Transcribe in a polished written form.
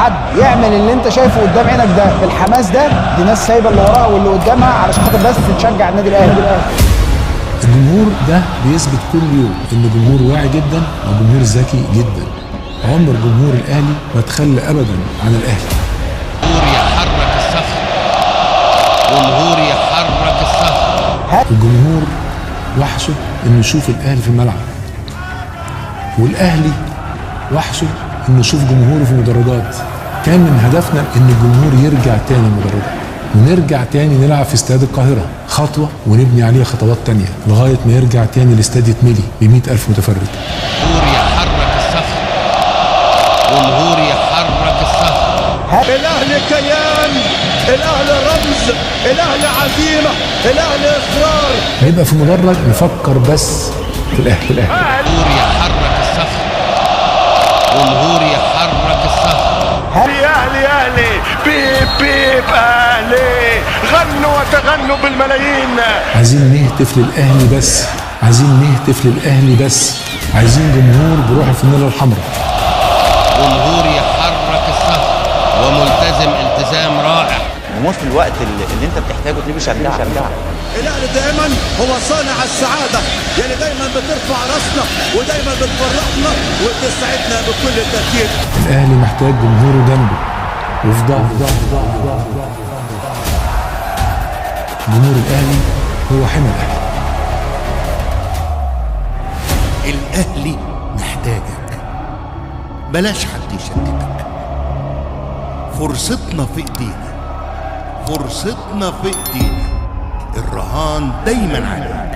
حد يعمل اللي انت شايفه قدام عينك ده بالحماس ده، دي ناس سايبه اللي وراها واللي قدامها علشان خاطر بس تشجع النادي الاهلي. الجمهور ده بيثبت كل يوم ان جمهور واعي جدا وجمهور ذكي جدا. عمر جمهور الاهلي ما تخلى ابدا عن الاهلي. جمهور يحرك الصخر، جمهور يحرك الصخر. الجمهور وحشه انه يشوف الاهلي في الملعب، والاهلي وحشه انه يشوف جمهوره في المدرجات. كان من هدفنا ان الجمهور يرجع تاني المدرجات، ونرجع تاني نلعب في استاد القاهرة خطوة ونبني عليها خطوات تانية لغاية ما يرجع تاني الاستاد يتملي ب100,000 متفرج. جمهور يحرك الصخر، جمهور يحرك الصخر. الاهلي كيان، الاهلي رمز، الاهلي عزيمة، الاهلي اصرار. نبقى في مدرج نفكر بس في الاهلي. جمهور يحرك الصخر، جمهور يحرك الصخر. اهلي اهلي بيب بيب اهلي، غنوا وتغنوا بالملايين. عايزين نهتف للاهلي بس، عايزين نهتف للاهلي بس، عايزين جمهور بروح الفانيلا الحمراء. جمهور يحرك الصخر وملتزم التزام رائع. الجمهور في الوقت اللي انت بتحتاجه تلاقيه بيشجعك. الاهلي دائما هو صانع السعاده، يعني دايما بترفع راسنا ودايما بتفرحنا وبتسعدنا بكل تاكيد. الاهلي محتاج جمهوره جنبه وفي ظهره. جمهور الاهلي هو حمى الاهلي. الاهلي محتاجك، بلاش حد يشتتك. فرصتنا في ايدينا، فرصتنا في ايدينا، الرهان دايما عليك.